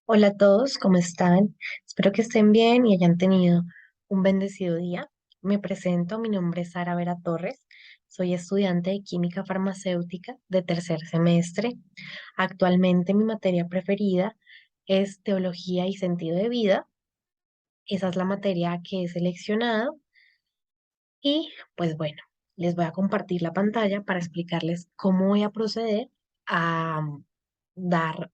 Hola a todos, ¿cómo están? Espero que estén bien y hayan tenido un bendecido día. Me presento, mi nombre es Sara Vera Torres, soy estudiante de química farmacéutica de tercer semestre. Actualmente mi materia preferida es teología y sentido de vida. Esa es la materia que he seleccionado y pues bueno, les voy a compartir la pantalla para explicarles cómo voy a proceder a dar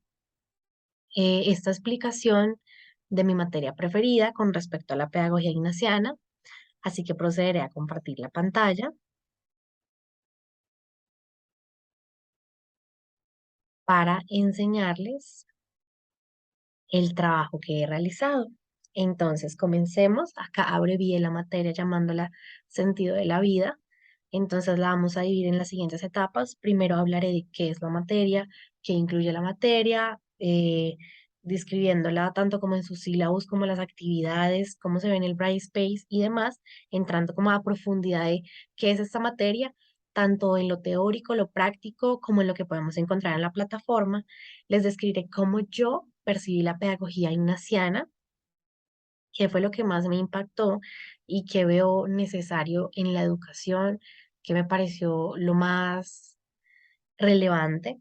esta explicación de mi materia preferida con respecto a la pedagogía ignaciana, así que procederé a compartir la pantalla para enseñarles el trabajo que he realizado. Entonces, comencemos. Acá abrevié la materia llamándola sentido de la vida. Entonces, la vamos a dividir en las siguientes etapas. Primero hablaré de qué es la materia, qué incluye la materia, describiéndola tanto como en sus sílabos como las actividades, cómo se ve en el Brightspace y demás, entrando como a profundidad de qué es esta materia, tanto en lo teórico, lo práctico, como en lo que podemos encontrar en la plataforma. Les describiré cómo yo percibí la pedagogía ignaciana, qué fue lo que más me impactó y qué veo necesario en la educación, qué me pareció lo más relevante.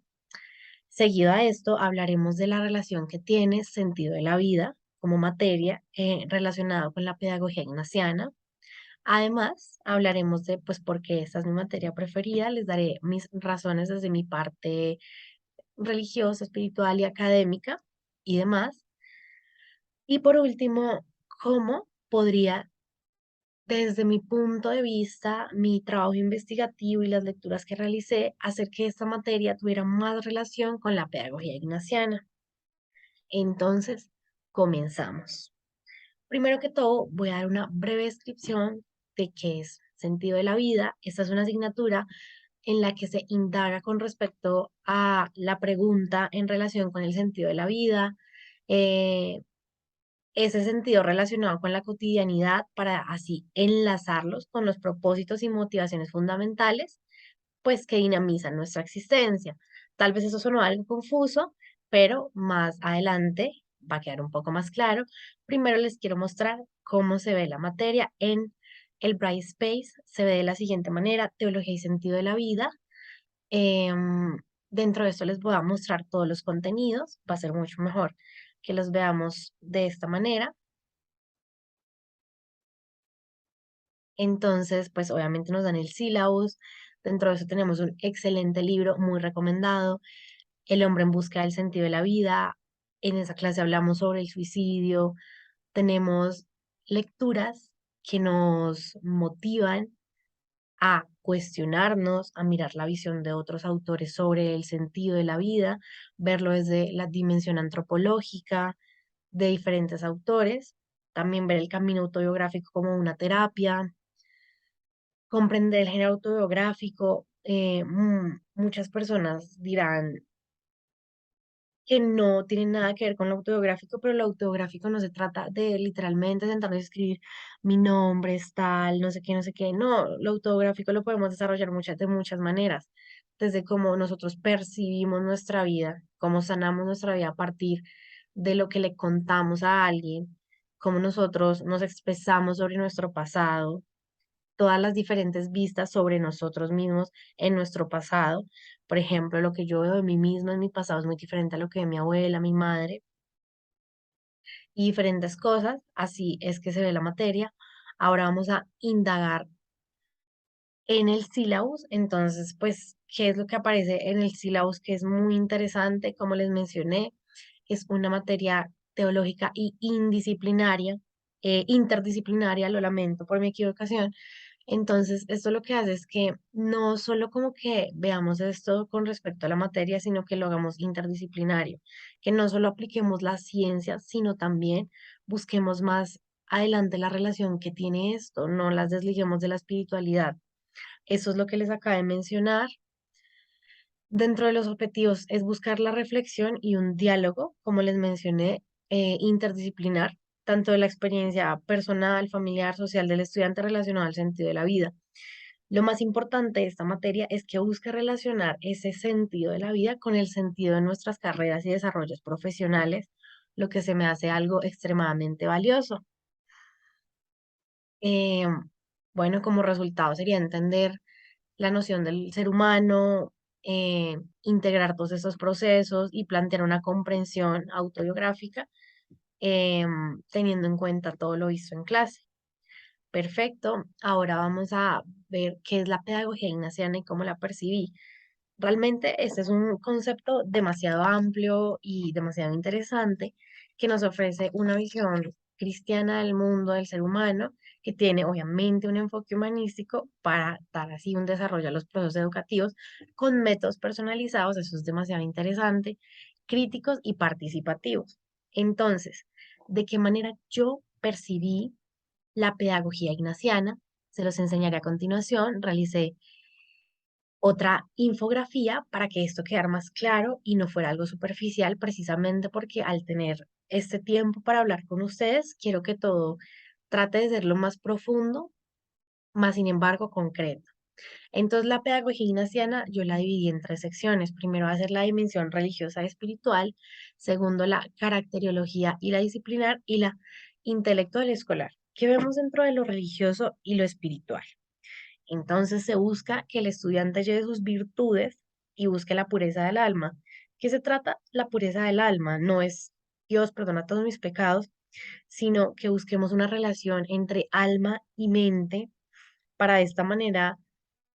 Seguido a esto, hablaremos de la relación que tiene sentido de la vida como materia relacionado con la pedagogía ignaciana. Además, hablaremos de, pues, por qué esta es mi materia preferida. Les daré mis razones desde mi parte religiosa, espiritual y académica y demás. Y por último, cómo podría, desde mi punto de vista, mi trabajo investigativo y las lecturas que realicé, hacer que esta materia tuviera más relación con la pedagogía ignaciana. Entonces, comenzamos. Primero que todo, voy a dar una breve descripción de qué es sentido de la vida. Esta es una asignatura en la que se indaga con respecto a la pregunta en relación con el sentido de la vida, eh, ese sentido relacionado con la cotidianidad para así enlazarlos con los propósitos y motivaciones fundamentales, pues que dinamizan nuestra existencia. Tal vez eso sonó algo confuso, pero más adelante va a quedar un poco más claro. Primero les quiero mostrar cómo se ve la materia en el Brightspace. Se ve de la siguiente manera: teología y sentido de la vida. Em, Dentro de esto les voy a mostrar todos los contenidos. Va a ser mucho mejor que los veamos de esta manera. Entonces, pues obviamente nos dan el sílabus. Dentro de eso tenemos un excelente libro, muy recomendado, El hombre en busca del sentido de la vida. En esa clase hablamos sobre el suicidio. Tenemos lecturas que nos motivan a cuestionarnos, a mirar la visión de otros autores sobre el sentido de la vida, verlo desde la dimensión antropológica de diferentes autores, también ver el camino autobiográfico como una terapia, comprender el género autobiográfico. Muchas personas dirán que no tiene nada que ver con lo autobiográfico, pero lo autobiográfico no se trata de literalmente sentarnos a escribir mi nombre es tal, no sé qué, no sé qué. No, lo autobiográfico lo podemos desarrollar de muchas maneras, desde cómo nosotros percibimos nuestra vida, cómo sanamos nuestra vida a partir de lo que le contamos a alguien, cómo nosotros nos expresamos sobre nuestro pasado, todas las diferentes vistas sobre nosotros mismos en nuestro pasado. Por ejemplo, lo que yo veo de mí misma en mi pasado es muy diferente a lo que ve mi abuela, mi madre y diferentes cosas. Así es que se ve la materia. Ahora vamos a indagar en el sílabus. Entonces, pues, ¿qué es lo que aparece en el sílabus? Que es muy interesante, como les mencioné, es una materia teológica y indisciplinaria, interdisciplinaria, lo lamento por mi equivocación. Entonces, esto lo que hace es que no solo como que veamos esto con respecto a la materia, sino que lo hagamos interdisciplinario, que no solo apliquemos la ciencia, sino también busquemos más adelante la relación que tiene esto, no las desliguemos de la espiritualidad. Eso es lo que les acabé de mencionar. Dentro de los objetivos es buscar la reflexión y un diálogo, como les mencioné, interdisciplinar, tanto de la experiencia personal, familiar, social del estudiante relacionado al sentido de la vida. Lo más importante de esta materia es que busque relacionar ese sentido de la vida con el sentido de nuestras carreras y desarrollos profesionales, lo que se me hace algo extremadamente valioso. Eh, bueno, como resultado sería entender la noción del ser humano, integrar todos esos procesos y plantear una comprensión autobiográfica, teniendo en cuenta todo lo visto en clase. Perfecto. Ahora vamos a ver qué es la pedagogía ignaciana y cómo la percibí. Realmente este es un concepto demasiado amplio y demasiado interesante que nos ofrece una visión cristiana del mundo, del ser humano, que tiene obviamente un enfoque humanístico para dar así un desarrollo a los procesos educativos con métodos personalizados, eso es demasiado interesante, críticos y participativos. Entonces, ¿de qué manera yo percibí la pedagogía ignaciana? Se los enseñaré a continuación. Realicé otra infografía para que esto quedara más claro y no fuera algo superficial, precisamente porque al tener este tiempo para hablar con ustedes, quiero que todo trate de ser lo más profundo, más sin embargo concreto. Entonces, la pedagogía ignaciana yo la dividí en tres secciones. Primero va a ser la dimensión religiosa y espiritual, segundo la caracteriología y la disciplinar y la intelectual y escolar. ¿Qué vemos dentro de lo religioso y lo espiritual? Entonces se busca que el estudiante lleve sus virtudes y busque la pureza del alma. ¿Qué se trata? La pureza del alma no es Dios perdona todos mis pecados, sino que busquemos una relación entre alma y mente para de esta manera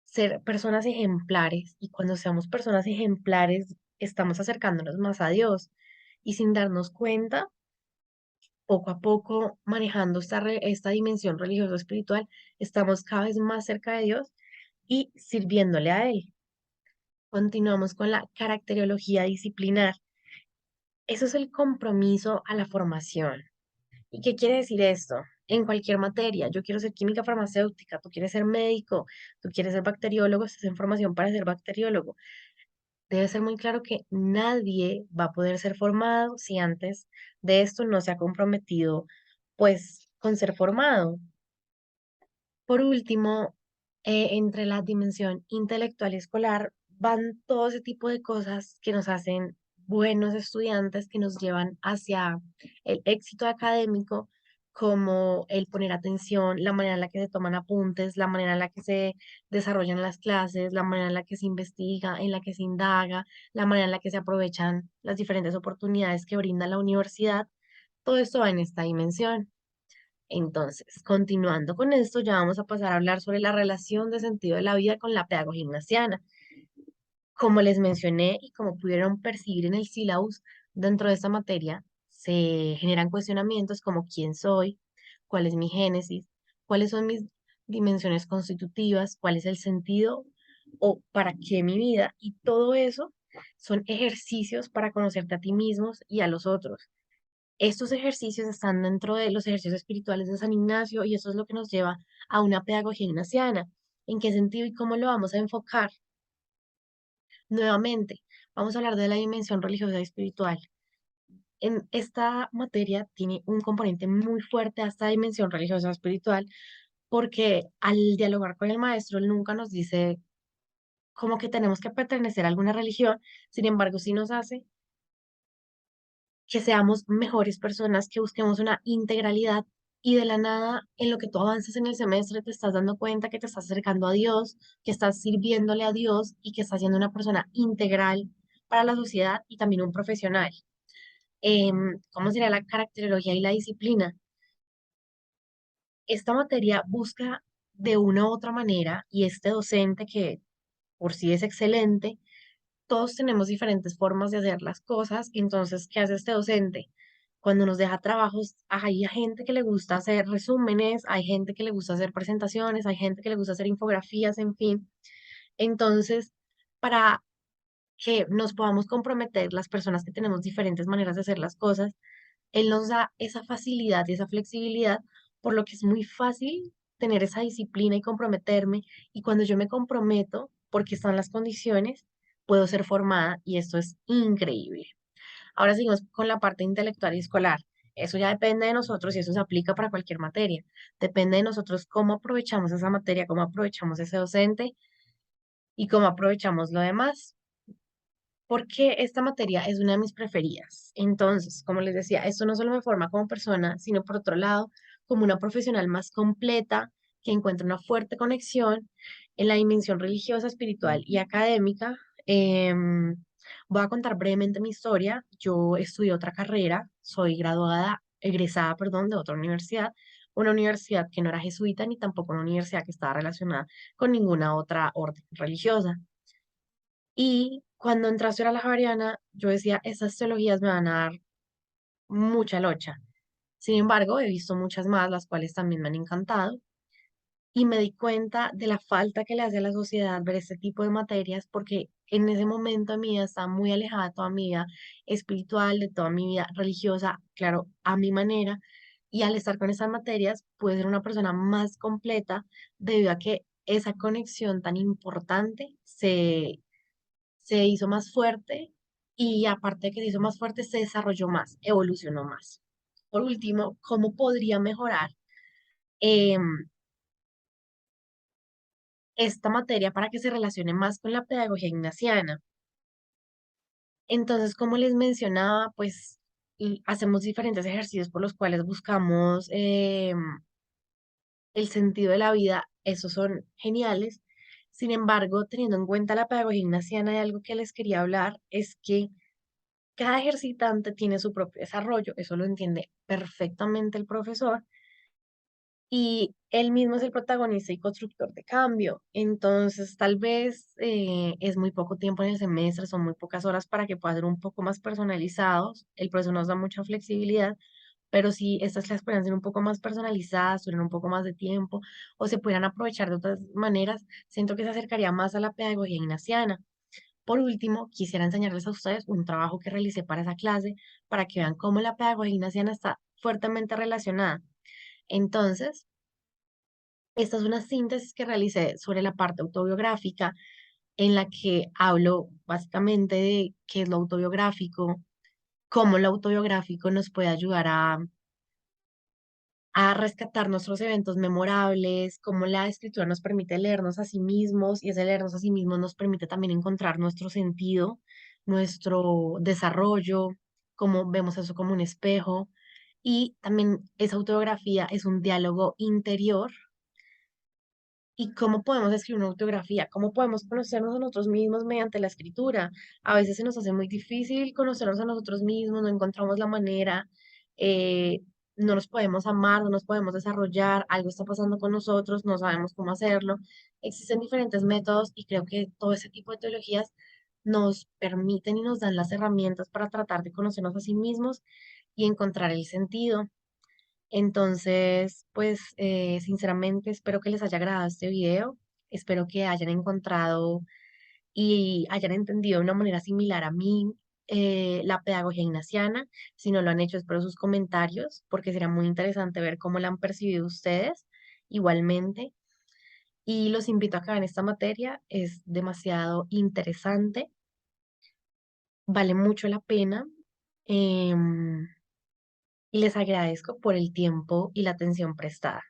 ser personas ejemplares, y cuando seamos personas ejemplares estamos acercándonos más a Dios y sin darnos cuenta, poco a poco manejando esta dimensión religiosa espiritual, estamos cada vez más cerca de Dios y sirviéndole a Él. Continuamos con la caracteriología disciplinar. Eso es el compromiso a la formación. ¿Y qué quiere decir esto? En cualquier materia, yo quiero ser química farmacéutica, tú quieres ser médico, tú quieres ser bacteriólogo, estás en formación para ser bacteriólogo. Debe ser muy claro que nadie va a poder ser formado si antes de esto no se ha comprometido, pues, con ser formado. Por último, entre la dimensión intelectual y escolar van todo ese tipo de cosas que nos hacen buenos estudiantes, que nos llevan hacia el éxito académico, como el poner atención, la manera en la que se toman apuntes, la manera en la que se desarrollan las clases, la manera en la que se investiga, en la que se indaga, la manera en la que se aprovechan las diferentes oportunidades que brinda la universidad. Todo esto va en esta dimensión. Entonces, continuando con esto, ya vamos a pasar a hablar sobre la relación de sentido de la vida con la pedagogía ignaciana. Como les mencioné y como pudieron percibir en el sílabus, dentro de esta materia se generan cuestionamientos como quién soy, cuál es mi génesis, cuáles son mis dimensiones constitutivas, cuál es el sentido o para qué mi vida. Y todo eso son ejercicios para conocerte a ti mismos y a los otros. Estos ejercicios están dentro de los ejercicios espirituales de San Ignacio y eso es lo que nos lleva a una pedagogía ignaciana. ¿En qué sentido y cómo lo vamos a enfocar? Nuevamente, vamos a hablar de la dimensión religiosa y espiritual. En esta materia tiene un componente muy fuerte a esta dimensión religiosa y espiritual porque al dialogar con el maestro, él nunca nos dice como que tenemos que pertenecer a alguna religión, sin embargo, sí nos hace que seamos mejores personas, que busquemos una integralidad y de la nada, en lo que tú avanzas en el semestre, te estás dando cuenta que te estás acercando a Dios, que estás sirviéndole a Dios y que estás siendo una persona integral para la sociedad y también un profesional. ¿Cómo sería la caracterología y la disciplina? Esta materia busca de una u otra manera y este docente que por sí es excelente, todos tenemos diferentes formas de hacer las cosas, entonces, ¿qué hace este docente? Cuando nos deja trabajos, hay gente que le gusta hacer resúmenes, hay gente que le gusta hacer presentaciones, hay gente que le gusta hacer infografías, en fin. Entonces, para que nos podamos comprometer las personas que tenemos diferentes maneras de hacer las cosas, él nos da esa facilidad y esa flexibilidad, por lo que es muy fácil tener esa disciplina y comprometerme. Y cuando yo me comprometo, porque están las condiciones, puedo ser formada y esto es increíble. Ahora seguimos con la parte intelectual y escolar. Eso ya depende de nosotros y eso se aplica para cualquier materia. Depende de nosotros cómo aprovechamos esa materia, cómo aprovechamos ese docente y cómo aprovechamos lo demás. porque esta materia es una de mis preferidas. Entonces, como les decía, esto no solo me forma como persona, sino por otro lado, como una profesional más completa que encuentra una fuerte conexión en la dimensión religiosa, espiritual y académica. Voy a contar brevemente mi historia. Yo estudié otra carrera, soy egresada, perdón, de otra universidad, una universidad que no era jesuita ni tampoco una universidad que estaba relacionada con ninguna otra orden religiosa. Y cuando entré a estudiar a la Javeriana, yo decía, esas teologías me van a dar mucha locha. Sin embargo, he visto muchas más, las cuales también me han encantado, y me di cuenta de la falta que le hace a la sociedad ver este tipo de materias, porque en ese momento mi vida estaba muy alejada de toda mi vida espiritual, de toda mi vida religiosa, claro, a mi manera, y al estar con esas materias, pude ser una persona más completa debido a que esa conexión tan importante se hizo más fuerte y aparte de que se hizo más fuerte, se desarrolló más, evolucionó más. Por último, ¿cómo podría mejorar esta materia para que se relacione más con la pedagogía ignaciana? Entonces, como les mencionaba, pues hacemos diferentes ejercicios por los cuales buscamos el sentido de la vida. Esos son geniales. Sin embargo, teniendo en cuenta la pedagogía ignaciana, hay algo que les quería hablar, es que cada ejercitante tiene su propio desarrollo, eso lo entiende perfectamente el profesor, y él mismo es el protagonista y constructor de cambio. Entonces, tal vez es muy poco tiempo en el semestre, son muy pocas horas para que pueda ser un poco más personalizados. El profesor nos da mucha flexibilidad, pero si estas clases puedan ser un poco más personalizadas, tuvieran un poco más de tiempo o se pudieran aprovechar de otras maneras, siento que se acercaría más a la pedagogía ignaciana. Por último, quisiera enseñarles a ustedes un trabajo que realicé para esa clase para que vean cómo la pedagogía ignaciana está fuertemente relacionada. Entonces, esta es una síntesis que realicé sobre la parte autobiográfica en la que hablo básicamente de qué es lo autobiográfico, cómo lo autobiográfico nos puede ayudar a rescatar nuestros eventos memorables, cómo la escritura nos permite leernos a sí mismos y ese leernos a sí mismos nos permite también encontrar nuestro sentido, nuestro desarrollo, cómo vemos eso como un espejo. Y también esa autobiografía es un diálogo interior. ¿Y cómo podemos escribir una autobiografía? ¿Cómo podemos conocernos a nosotros mismos mediante la escritura? A veces se nos hace muy difícil conocernos a nosotros mismos, no encontramos la manera, eh, no nos podemos amar, no nos podemos desarrollar, algo está pasando con nosotros, no sabemos cómo hacerlo. Existen diferentes métodos y creo que todo ese tipo de teologías nos permiten y nos dan las herramientas para tratar de conocernos a sí mismos y encontrar el sentido. Entonces, pues sinceramente espero que les haya agradado este video, espero que hayan encontrado y hayan entendido de una manera similar a mí la pedagogía ignaciana. Si no lo han hecho, espero sus comentarios porque será muy interesante ver cómo la han percibido ustedes igualmente. Y los invito a que vean esta materia, es demasiado interesante, vale mucho la pena. em, y les agradezco por el tiempo y la atención prestada.